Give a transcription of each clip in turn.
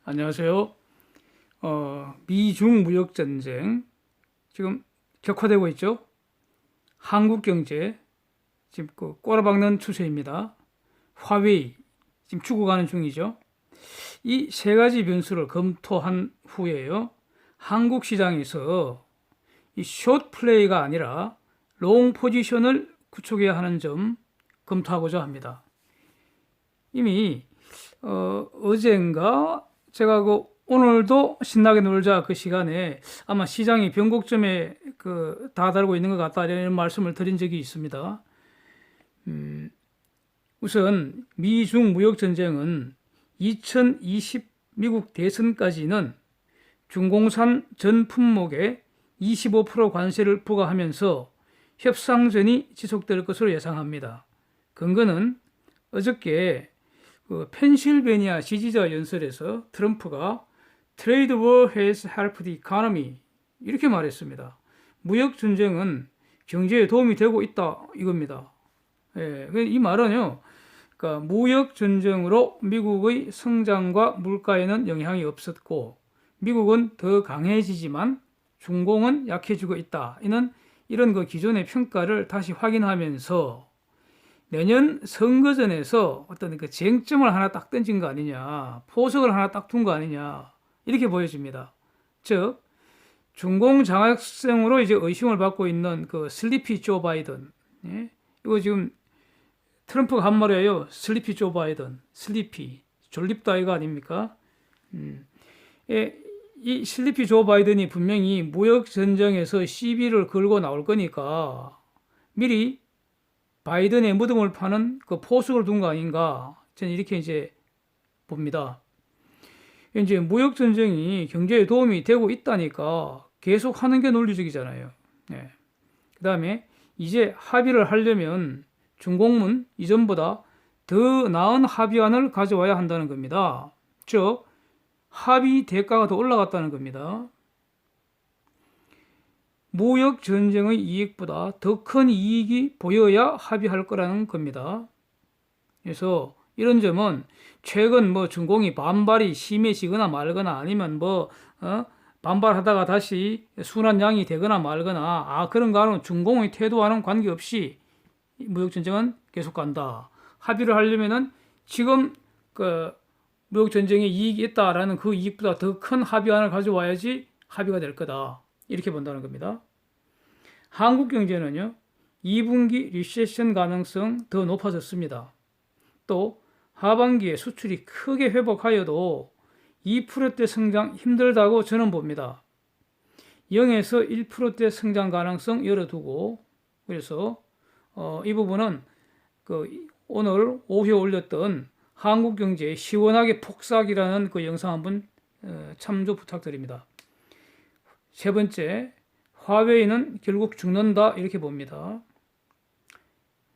안녕하세요. 미중 무역 전쟁 지금 격화되고 있죠. 한국 경제 지금 꼬라박는 추세입니다. 화웨이 지금 죽어가는 중이죠. 이 세 가지 변수를 검토한 후에요. 한국 시장에서 이 숏 플레이가 아니라 롱 포지션을 구축해야 하는 점 검토하고자 합니다. 이미 어젠가 제가 오늘도 신나게 놀자 그 시간에 아마 시장이 변곡점에 다다르고 있는 것 같다 이런 말씀을 드린 적이 있습니다. 우선 미중 무역 전쟁은 2020 미국 대선까지는 중공산 전 품목에 25% 관세를 부과하면서 협상전이 지속될 것으로 예상합니다. 근거는 어저께 펜실베니아 지지자 연설에서 트럼프가 Trade war has helped the economy 이렇게 말했습니다. 무역 전쟁은 경제에 도움이 되고 있다 이겁니다. 이 말은요, 그러니까 무역 전쟁으로 미국의 성장과 물가에는 영향이 없었고 미국은 더 강해지지만 중공은 약해지고 있다. 이런 기존의 평가를 다시 확인하면서 내년 선거전에서 어떤 쟁점을 하나 딱 던진 거 아니냐, 포석을 하나 딱 둔 거 아니냐, 이렇게 보여집니다. 즉, 중공 장학생으로 이제 의심을 받고 있는 슬리피 조 바이든, 이거 지금 트럼프가 한 말이에요. 슬리피 조 바이든, 슬리피, 졸립다 이거 아닙니까? 이 슬리피 조 바이든이 분명히 무역 전쟁에서 시비를 걸고 나올 거니까 미리 바이든의 무덤을 파는 포석을 둔 거 아닌가? 저는 이렇게 이제 봅니다. 이제 무역 전쟁이 경제에 도움이 되고 있다니까 계속 하는 게 논리적이잖아요. 그 다음에 이제 합의를 하려면 중공은 이전보다 더 나은 합의안을 가져와야 한다는 겁니다. 즉, 합의 대가가 더 올라갔다는 겁니다. 무역 전쟁의 이익보다 더 큰 이익이 보여야 합의할 거라는 겁니다. 그래서 이런 점은 최근 중공이 반발이 심해지거나 말거나 아니면 반발하다가 다시 순한 양이 되거나 말거나 그런 거는 중공의 태도와는 관계없이 무역 전쟁은 계속 간다. 합의를 하려면은 지금 무역 전쟁에 이익이 있다라는 그 이익보다 더 큰 합의안을 가져와야지 합의가 될 거다. 이렇게 본다는 겁니다. 한국 경제는요, 2분기 리세션 가능성 더 높아졌습니다. 또 하반기에 수출이 크게 회복하여도 2%대 성장 힘들다고 저는 봅니다. 0에서 1%대 성장 가능성 열어두고, 그래서 이 부분은 오늘 오후에 올렸던 한국경제의 시원하게 폭삭이라는 영상 한번 참조 부탁드립니다. 세 번째, 화웨이는 결국 죽는다 이렇게 봅니다.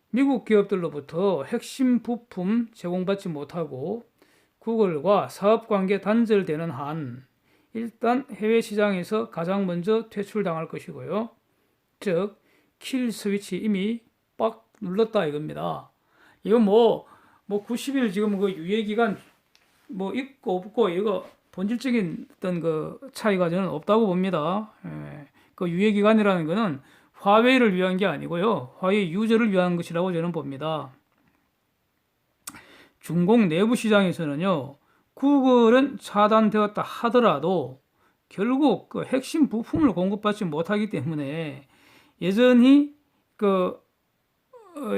미국 기업들로부터 핵심 부품 제공받지 못하고 구글과 사업관계 단절되는 한 일단 해외 시장에서 가장 먼저 퇴출당할 것이고요. 즉, 킬 스위치 이미 빡 눌렀다 이겁니다. 이건 90일 지금 유예기간 있고 없고 이거 본질적인 어떤 차이가 저는 없다고 봅니다. 유예기간이라는 거는 화웨이를 위한 게 아니고요. 화웨이 유저를 위한 것이라고 저는 봅니다. 중공 내부 시장에서는요, 구글은 차단되었다 하더라도 결국 핵심 부품을 공급받지 못하기 때문에 여전히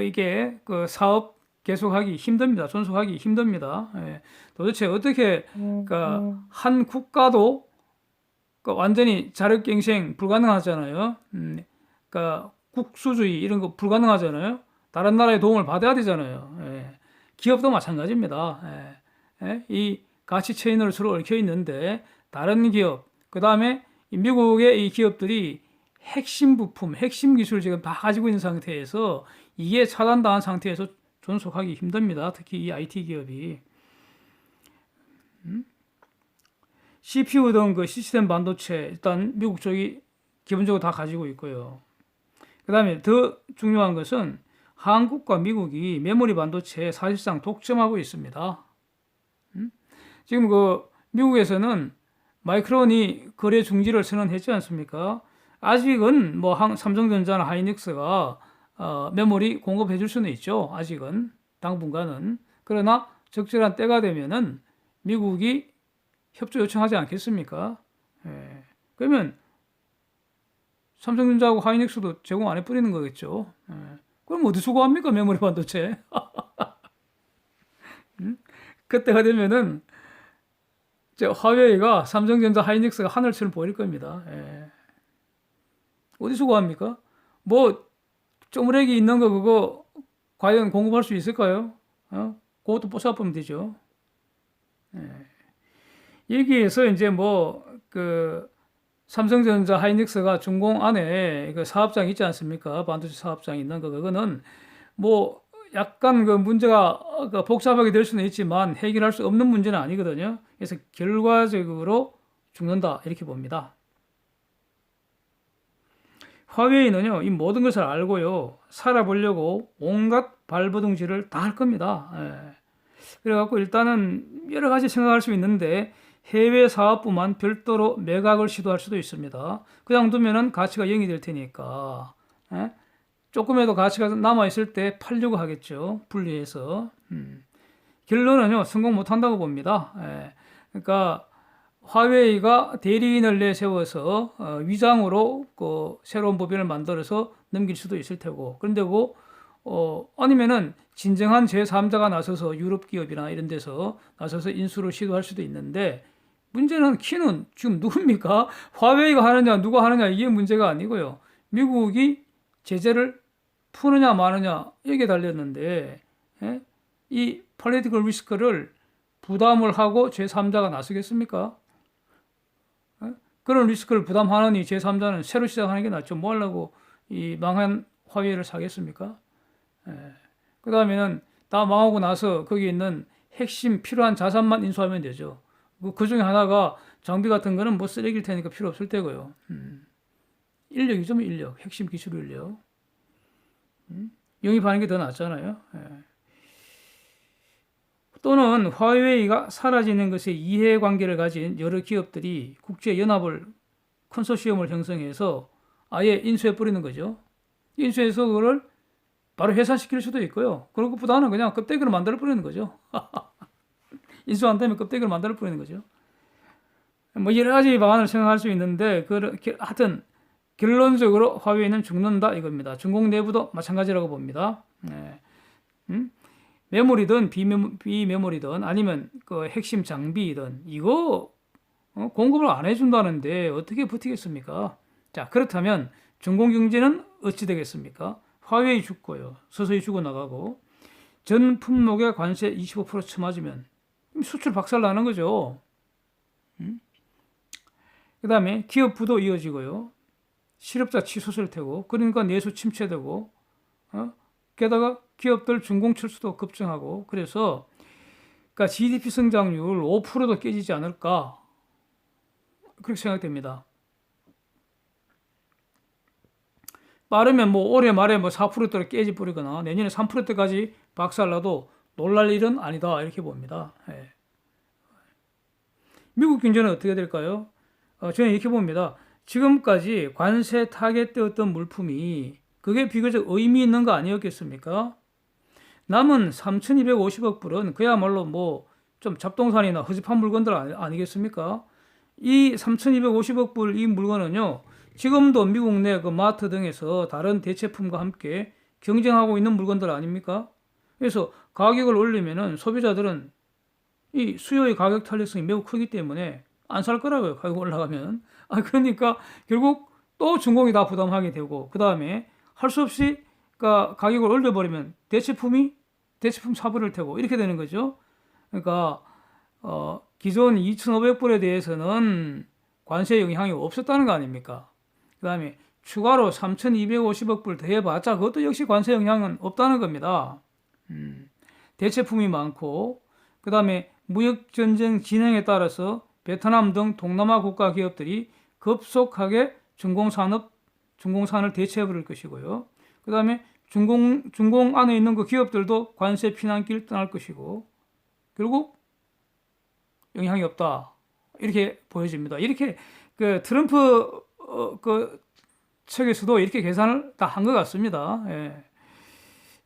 이게 사업 계속하기 힘듭니다. 존속하기 힘듭니다. 도대체 어떻게 한 국가도 완전히 자력갱생 불가능하잖아요. 국수주의 이런 거 불가능하잖아요. 다른 나라의 도움을 받아야 되잖아요. 기업도 마찬가지입니다. 이 가치 체인으로 서로 얽혀 있는데 다른 기업, 그 다음에 미국의 이 기업들이 핵심 부품, 핵심 기술을 지금 다 가지고 있는 상태에서 이게 차단당한 상태에서 존속하기 힘듭니다. 특히 이 IT 기업이. CPU 등 시스템 반도체 일단 미국 쪽이 기본적으로 다 가지고 있고요. 그 다음에 더 중요한 것은 한국과 미국이 메모리 반도체에 사실상 독점하고 있습니다. 지금 미국에서는 마이크론이 거래 중지를 선언했지 않습니까? 아직은 뭐 삼성전자나 하이닉스가 메모리 공급해 줄 수는 있죠. 아직은 당분간은. 그러나 적절한 때가 되면은 미국이 협조 요청하지 않겠습니까? 예. 그러면 삼성전자하고 하이닉스도 제공 안 해버리는 거겠죠. 예. 그럼 어디서 구합니까? 메모리 반도체. 그때가 되면은 화웨이가 삼성전자, 하이닉스가 하늘처럼 보일 겁니다. 예. 어디서 구합니까? 뭐 쪼무레기 있는 거 그거 과연 공급할 수 있을까요? 그것도 뽀사보면 되죠. 여기에서 이제 뭐 그 삼성전자, 하이닉스가 준공 안에 그 사업장 있지 않습니까? 반도체 사업장 있는 거 그거는 뭐 약간 그 문제가 복잡하게 될 수는 있지만 해결할 수 없는 문제는 아니거든요. 그래서 결과적으로 죽는다 이렇게 봅니다. 화웨이는요, 이 모든 것을 알고요, 살아보려고 온갖 발버둥질을 다 할 겁니다. 예. 그래갖고 일단은 여러 가지 생각할 수 있는데 해외 사업부만 별도로 매각을 시도할 수도 있습니다. 그냥 두면은 가치가 0이 될 테니까. 예? 조금이라도 가치가 남아있을 때 팔려고 하겠죠. 분리해서. 결론은요, 성공 못한다고 봅니다. 예. 그러니까 화웨이가 대리인을 내세워서 위장으로 그 새로운 법인을 만들어서 넘길 수도 있을 테고, 그런데 아니면은 진정한 제3자가 나서서 유럽 기업이나 이런 데서 나서서 인수를 시도할 수도 있는데, 문제는 키는 지금 누굽니까? 화웨이가 하느냐 누가 하느냐 이게 문제가 아니고요. 미국이 제재를 푸느냐 마느냐 여기에 달렸는데, 예? 이 폴리티컬 리스크를 부담을 하고 제3자가 나서겠습니까? 예? 그런 리스크를 부담하느니 제3자는 새로 시작하는 게 낫죠. 뭐 하려고 이 망한 화웨이를 사겠습니까? 예. 그 다음에는 다 망하고 나서 거기 있는 핵심 필요한 자산만 인수하면 되죠. 그 중에 하나가 장비 같은 거는 뭐 쓰레기일 테니까 필요 없을 테고요. 인력이죠, 뭐 인력. 핵심 기술 인력. 영입하는 게 더 낫잖아요. 예. 또는 화웨이가 사라지는 것에 이해관계를 가진 여러 기업들이 국제연합을 컨소시엄을 형성해서 아예 인수해버리는 거죠. 인수해서 그걸 바로 해산시킬 수도 있고요. 그런 것보다는 그냥 껍데기를 만들어버리는 거죠. 인수 안 되면 껍데기를 만들어버리는 거죠. 뭐 여러 가지 방안을 생각할 수 있는데 하여튼 결론적으로 화웨이는 죽는다 이겁니다. 중공 내부도 마찬가지라고 봅니다. 네. 메모리든 비메모리든 아니면 그 핵심 장비든 이거 공급을 안 해준다는데 어떻게 버티겠습니까? 자, 그렇다면 중공 경제는 어찌 되겠습니까? 화웨이 죽고요. 서서히 죽어나가고 전 품목에 관세 25% 쳐맞으면 수출 박살 나는 거죠. 그 다음에 기업 부도 이어지고요. 실업자 치솟을 테고 그러니까 내수 침체되고 게다가 기업들 준공 철수도 급증하고 그래서 그러니까 GDP 성장률 5%도 깨지지 않을까 그렇게 생각됩니다. 빠르면 뭐 올해 말에 뭐 4%대로 깨지 뿌리거나 내년에 3%대까지 박살나도 놀랄 일은 아니다 이렇게 봅니다. 예. 미국 경제는 어떻게 될까요? 저는 이렇게 봅니다. 지금까지 관세 타겟되었던 물품이 그게 비교적 의미 있는 거 아니었겠습니까? 남은 3,250억 불은 그야말로 뭐 좀 잡동사니나 허접한 물건들 아니겠습니까? 이 3,250억 불 이 물건은요, 지금도 미국 내 그 마트 등에서 다른 대체품과 함께 경쟁하고 있는 물건들 아닙니까? 그래서 가격을 올리면은 소비자들은 이 수요의 가격 탄력성이 매우 크기 때문에 안 살 거라고요. 가격 올라가면. 그러니까 결국 또 중공이 다 부담하게 되고 그 다음에 할 수 없이 그러니까 가격을 올려버리면 대체품 사버릴 테고 이렇게 되는 거죠. 그러니까 기존 2,500불에 대해서는 관세 영향이 없었다는 거 아닙니까? 그 다음에 추가로 3,250억 불 더해봤자 그것도 역시 관세 영향은 없다는 겁니다. 대체품이 많고 그 다음에 무역전쟁 진행에 따라서 베트남 등 동남아 국가 기업들이 급속하게 중공산을 대체해버릴 것이고요. 그 다음에 중공 안에 있는 그 기업들도 관세 피난길 떠날 것이고 결국 영향이 없다. 이렇게 보여집니다. 이렇게 그 트럼프 그 측에서도 이렇게 계산을 다 한 것 같습니다. 예.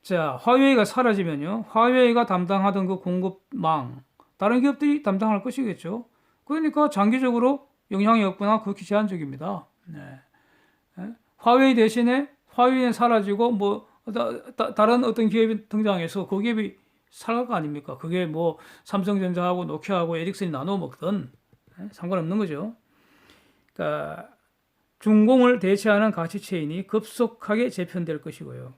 자, 화웨이가 사라지면요, 화웨이가 담당하던 그 공급망 다른 기업들이 담당할 것이겠죠. 그러니까 장기적으로 영향이 없거나 극히 제한적입니다. 네. 예? 화웨이 대신에 화웨이는 사라지고 뭐 다른 어떤 기업이 등장해서 그 기업이 살아갈 거 아닙니까? 그게 뭐 삼성전자하고 노키아하고 에릭슨이 나눠 먹든 상관없는 거죠. 그러니까 중공을 대체하는 가치 체인이 급속하게 재편될 것이고요.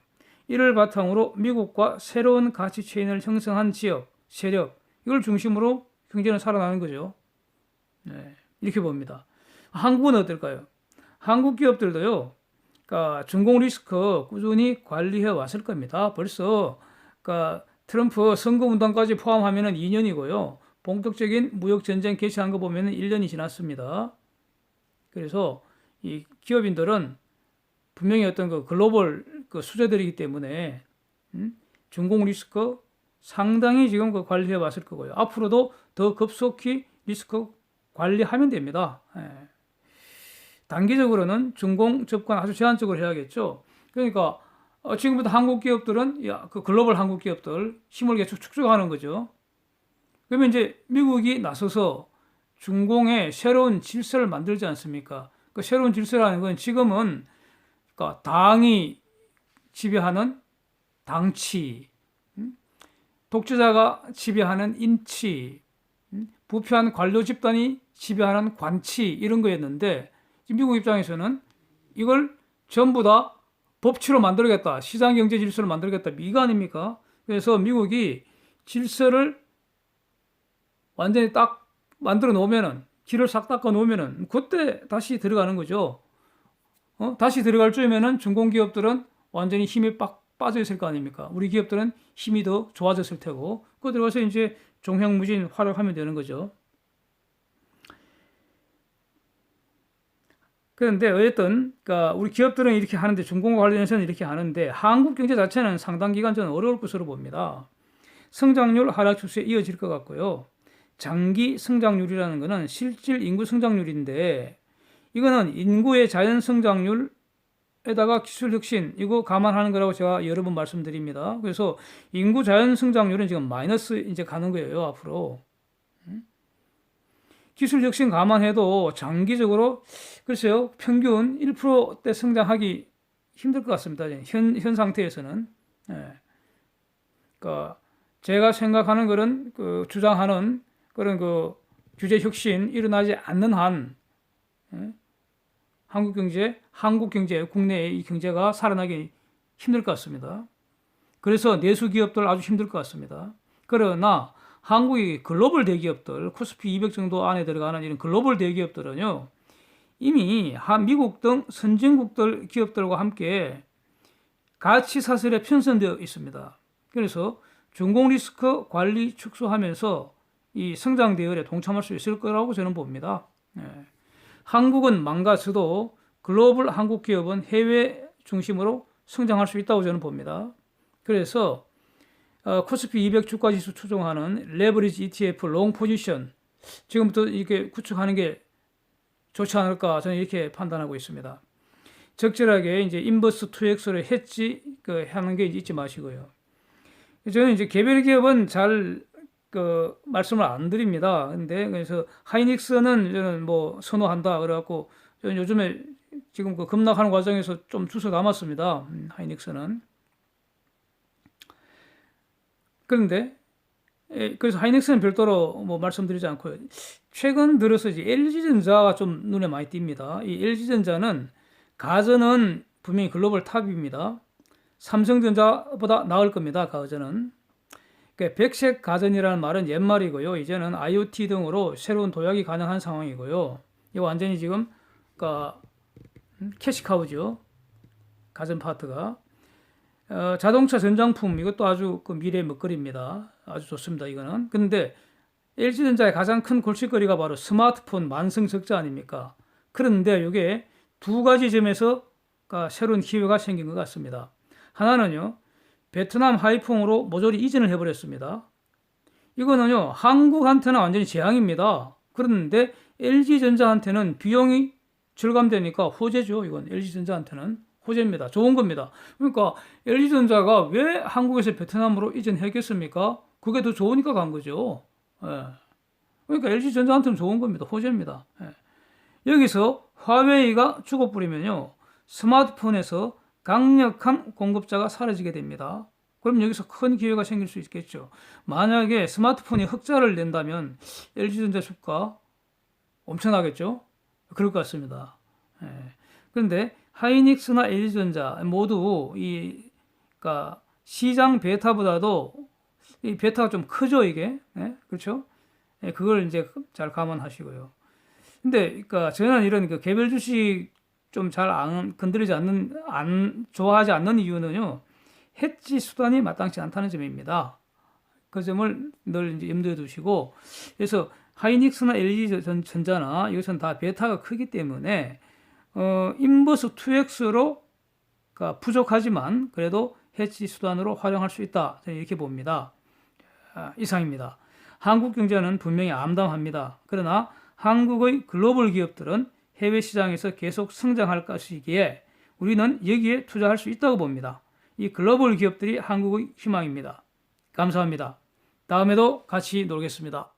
이를 바탕으로 미국과 새로운 가치 체인을 형성한 지역, 세력 이걸 중심으로 경제는 살아나는 거죠. 네, 이렇게 봅니다. 한국은 어떨까요? 한국 기업들도요, 그러니까 중공 리스크 꾸준히 관리해 왔을 겁니다. 벌써 그러니까 트럼프 선거운동까지 포함하면 2년이고요. 본격적인 무역 전쟁 개시한 거 보면 1년이 지났습니다. 그래서 이 기업인들은 분명히 어떤 그 글로벌 그 수제들이기 때문에 중공 리스크 상당히 지금 그 관리해 왔을 거고요. 앞으로도 더 급속히 리스크 관리하면 됩니다. 예. 단기적으로는 중공 접근 아주 제한적으로 해야겠죠. 그러니까 지금부터 한국 기업들은 그 글로벌 한국 기업들 힘을 계속 축적하는 거죠. 그러면 이제 미국이 나서서 중공의 새로운 질서를 만들지 않습니까? 그 새로운 질서라는 건 지금은 그러니까 당이 지배하는 당치, 독재자가 지배하는 인치, 부패한 관료 집단이 지배하는 관치 이런 거였는데 미국 입장에서는 이걸 전부 다 법치로 만들겠다, 시장 경제 질서를 만들겠다 이거 아닙니까? 그래서 미국이 질서를 완전히 딱 만들어 놓으면은 길을 싹 닦아 놓으면은 그때 다시 들어가는 거죠. 다시 들어갈 쯤이면은 중공기업들은 완전히 힘이 빡 빠져 있을 거 아닙니까? 우리 기업들은 힘이 더 좋아졌을 테고, 그 들어가서 이제 종횡무진 활약하면 되는 거죠. 그런데 어쨌든, 그러니까 우리 기업들은 이렇게 하는데, 중공과 관련해서는 이렇게 하는데, 한국 경제 자체는 상당 기간 저는 어려울 것으로 봅니다. 성장률 하락 추세에 이어질 것 같고요. 장기 성장률이라는 것은 실질 인구 성장률인데, 이거는 인구의 자연 성장률에다가 기술 혁신 이거 감안하는 거라고 제가 여러 번 말씀드립니다. 그래서 인구 자연 성장률은 지금 마이너스 이제 가는 거예요, 앞으로. 기술 혁신 감안해도 장기적으로 글쎄요, 평균 1%대 성장하기 힘들 것 같습니다. 현 상태에서는. 예. 그러니까 제가 생각하는 그런 그 주장하는 그런 그 규제 혁신 일어나지 않는 한 예? 한국 경제, 국내의 이 경제가 살아나기 힘들 것 같습니다. 그래서 내수 기업들 아주 힘들 것 같습니다. 그러나 한국의 글로벌 대기업들, 코스피 200 정도 안에 들어가는 이런 글로벌 대기업들은요, 이미 미국 등 선진국들 기업들과 함께 가치 사슬에 편성되어 있습니다. 그래서 중공 리스크 관리 축소하면서 이 성장 대열에 동참할 수 있을 거라고 저는 봅니다. 네. 한국은 망가져도 글로벌 한국 기업은 해외 중심으로 성장할 수 있다고 저는 봅니다. 그래서 코스피 200 주가 지수 추종하는 레버리지 ETF 롱 포지션 지금부터 이렇게 구축하는 게 좋지 않을까 저는 이렇게 판단하고 있습니다. 적절하게 이제 인버스 2X를 했지 하는 게 잊지 마시고요. 저는 이제 개별 기업은 잘 말씀을 안 드립니다. 근데 그래서 하이닉스는 저는 뭐 선호한다 그래갖고 저는 요즘에 지금 그 급락하는 과정에서 좀 주워 담았습니다. 하이닉스는. 그런데 그래서 하이닉스는 별도로 뭐 말씀드리지 않고요. 최근 들어서 이제 LG전자가 좀 눈에 많이 띕니다. 이 LG전자는 가전은 분명히 글로벌 탑입니다. 삼성전자보다 나을 겁니다. 가전은. 그러니까 백색 가전이라는 말은 옛말이고요. 이제는 IoT 등으로 새로운 도약이 가능한 상황이고요. 이거 완전히 지금 그러니까 캐시카우죠. 가전 파트가. 자동차 전장품 이것도 아주 그 미래의 먹거리입니다. 아주 좋습니다. 이거는. 근데 LG전자의 가장 큰 골칫거리가 바로 스마트폰 만성적자 아닙니까? 그런데 이게 두 가지 점에서 새로운 기회가 생긴 것 같습니다. 하나는요, 베트남 하이퐁으로 모조리 이전을 해버렸습니다. 이거는요, 한국한테는 완전히 재앙입니다. 그런데 LG전자한테는 비용이 절감되니까 호재죠. 이건 LG전자한테는 호재입니다. 좋은 겁니다. 그러니까 LG전자가 왜 한국에서 베트남으로 이전했겠습니까? 그게 더 좋으니까 간 거죠. 예. 그러니까 LG전자한테는 좋은 겁니다. 호재입니다. 예. 여기서 화웨이가 죽어버리면요, 스마트폰에서 강력한 공급자가 사라지게 됩니다. 그럼 여기서 큰 기회가 생길 수 있겠죠. 만약에 스마트폰이 흑자를 낸다면 LG전자 주가 엄청나겠죠? 그럴 것 같습니다. 예. 그런데 하이닉스나 LG전자 모두 그러니까 시장 베타보다도 이 베타가 좀 크죠, 이게. 예? 그렇죠? 예, 그걸 이제 잘 감안하시고요. 근데 그러니까 저는 이런 그 개별 주식 좀 잘 안 건드리지 안 좋아하지 않는 이유는요, 해지 수단이 마땅치 않다는 점입니다. 그 점을 늘 이제 염두에 두시고, 그래서 하이닉스나 LG전자나 이것은 다 베타가 크기 때문에 인버스 2x로 그러니까 부족하지만 그래도 해지 수단으로 활용할 수 있다. 저는 이렇게 봅니다. 이상입니다. 한국 경제는 분명히 암담합니다. 그러나 한국의 글로벌 기업들은 해외 시장에서 계속 성장할 것이기에 우리는 여기에 투자할 수 있다고 봅니다. 이 글로벌 기업들이 한국의 희망입니다. 감사합니다. 다음에도 같이 놀겠습니다.